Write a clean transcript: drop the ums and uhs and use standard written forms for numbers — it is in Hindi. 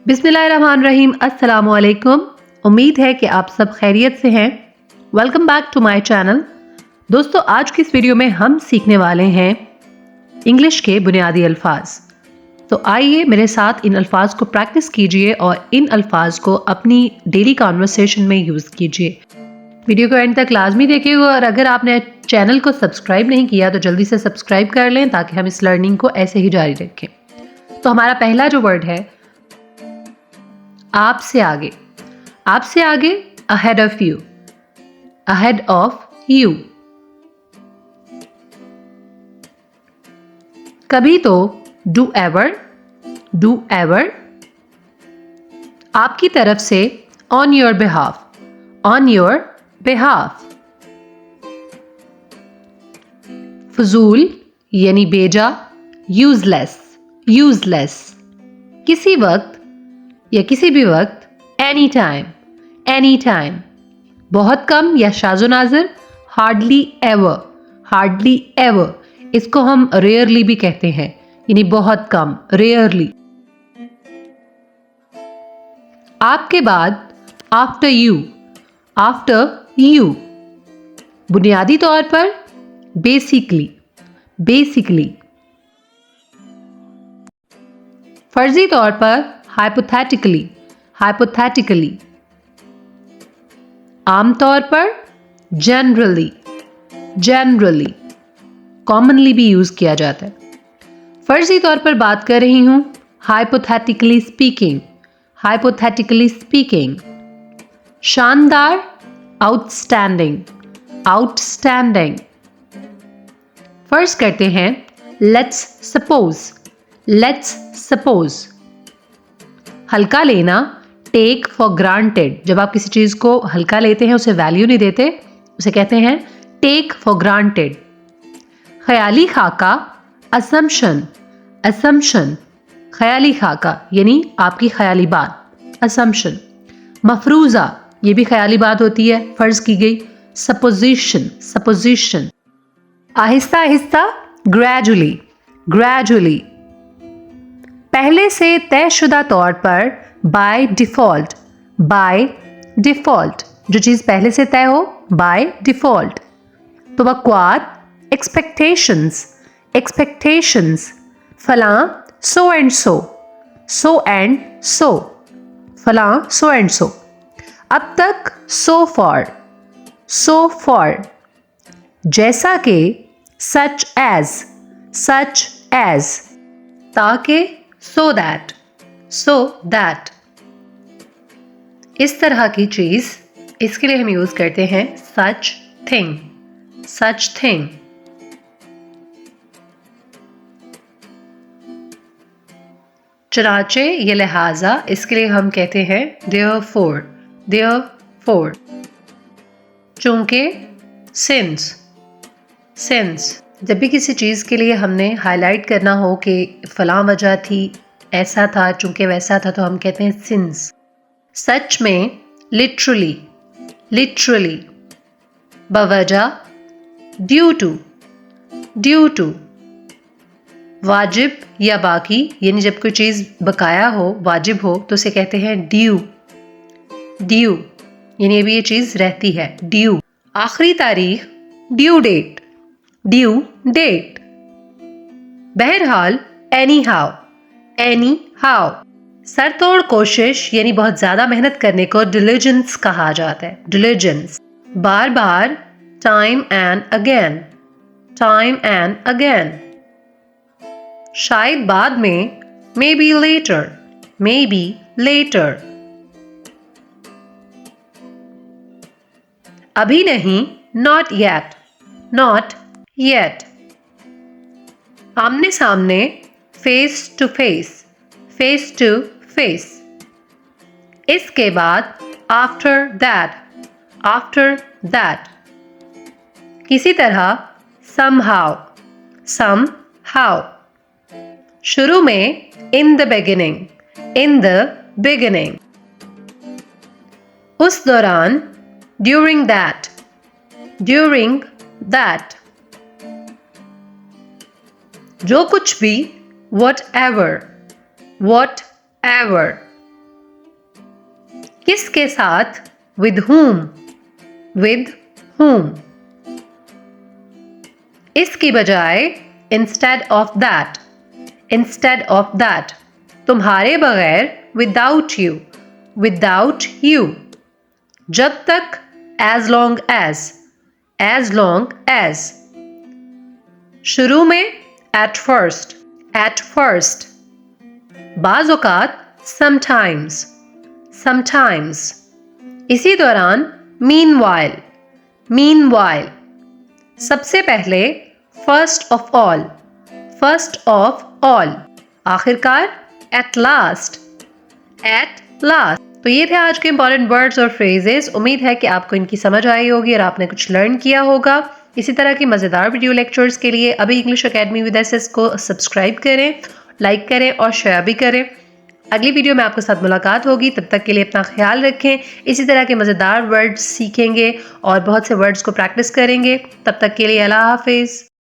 बिस्मिल्लाहिर्रहमानिर्रहीम, अस्सलाम वालेकुम। उम्मीद है कि आप सब खैरियत से हैं। Welcome back to my channel. दोस्तों, आज की इस वीडियो में हम सीखने वाले हैं इंग्लिश के बुनियादी अल्फाज। तो आइए मेरे साथ इन अल्फाज को प्रैक्टिस कीजिए और इन अल्फाज को अपनी डेली कॉन्वर्सेशन में यूज़ कीजिए। वीडियो को एंड तक लाजमी देखिएगा और अगर आपने चैनल को सब्सक्राइब नहीं किया तो जल्दी से सब्सक्राइब कर लें ताकि हम इस लर्निंग को ऐसे ही जारी रखें। तो हमारा पहला जो वर्ड है आपसे आगे। आपसे आगे ahead of you, ahead of you। कभी तो do ever, do ever। आपकी तरफ से on your behalf, on your behalf। फजूल यानी बेजा, useless, useless। किसी वक्त या किसी भी वक्त एनी टाइम, एनी टाइम। बहुत कम या शाज़ो नाज़िर हार्डली एवर, हार्डली एवर। इसको हम रेयरली भी कहते हैं, यानी बहुत कम, रेयरली। आपके बाद आफ्टर यू, आफ्टर यू। बुनियादी तौर पर बेसिकली, बेसिकली। फर्जी तौर पर हाइपोथेटिकली, हाइपोथेटिकली। आमतौर पर जनरली, जनरली। कॉमनली भी यूज किया जाता है। फर्जी तौर पर बात कर रही हूं, हाइपोथेटिकली स्पीकिंग, हाइपोथेटिकली स्पीकिंग। शानदार, आउटस्टैंडिंग, आउटस्टैंडिंग। फर्ज करते हैं, लेट्स सपोज, लेट्स सपोज। हल्का लेना, टेक फॉर ग्रांटेड। जब आप किसी चीज को हल्का लेते हैं, उसे वैल्यू नहीं देते, उसे कहते हैं टेक फॉर ग्रांटेड। ख्याली खाका, असम्पशन, असम्पशन। ख्याली खाका यानी आपकी ख्याली बात, असम्पशन। मफरूजा, ये भी ख्याली बात होती है, फर्ज की गई। Supposition, supposition. Aahista Aahista, gradually, gradually. पहले से तयशुदा तौर पर बाय डिफॉल्ट, बाय डिफॉल्ट। जो चीज पहले से तय हो, बाय डिफॉल्ट। तवक्कुआत, एक्सपेक्टेशंस, एक्सपेक्टेशंस। फलां, so and so, so and so. फलां, सो एंड सो। अब तक, सो फॉर, सो फॉर। जैसा कि, सच एज, सच एज। ताकि, so that, so that। इस तरह की चीज, इसके लिए हम यूज करते हैं such thing, such thing। चनाचे या लिहाजा, इसके लिए हम कहते हैं therefore, therefore। चूंकि, since, since। जब भी किसी चीज़ के लिए हमने हाईलाइट करना हो कि फलां वजह थी, ऐसा था, चूंकि वैसा था, तो हम कहते हैं सिंस। सच में, लिटरली, लिटरली। बवजह, ड्यू टू, ड्यू टू। वाजिब या बाकी, यानी जब कोई चीज़ बकाया हो, वाजिब हो, तो उसे कहते हैं ड्यू, ड्यू। यानी अभी ये चीज़ रहती है, ड्यू। आखिरी तारीख, ड्यू डेट, ड्यू डेट। बहरहाल, एनी हाउ, एनी हाउ। सरतोड़ कोशिश यानी बहुत ज्यादा मेहनत करने को डिलिजेंस कहा जाता है, डिलिजेंस। बार बार, time and again, time and again. शायद बाद में, maybe later, maybe later. अभी नहीं, नॉट येट, नॉट येट। आमने सामने, face to face, face to face. इसके बाद, आफ्टर दैट, आफ्टर दैट। किसी तरह, somehow, somehow। शुरू में, in the beginning, in the beginning। उस दौरान, during that, during that। जो कुछ भी, whatever, whatever। किसके साथ? with whom, with whom. इसकी बजाय instead of that, instead of that. तुम्हारे बगैर without you, without you. जब तक as long as. शुरू में at first. बाज़ औक़ात sometimes. इसी दौरान meanwhile. सबसे पहले first of all. आखिरकार at last. तो ये थे आज के इंपॉर्टेंट वर्ड्स और फ्रेजेस। उम्मीद है कि आपको इनकी समझ आई होगी और आपने कुछ लर्न किया होगा। इसी तरह की मज़ेदार वीडियो लेक्चर्स के लिए अभी इंग्लिश अकेडमी विद एसएस को सब्सक्राइब करें, लाइक करें और शेयर भी करें। अगली वीडियो में आपके साथ मुलाकात होगी। तब तक के लिए अपना ख्याल रखें। इसी तरह के मज़ेदार वर्ड्स सीखेंगे और बहुत से वर्ड्स को प्रैक्टिस करेंगे। तब तक के लिए अल्लाह हाफिज़।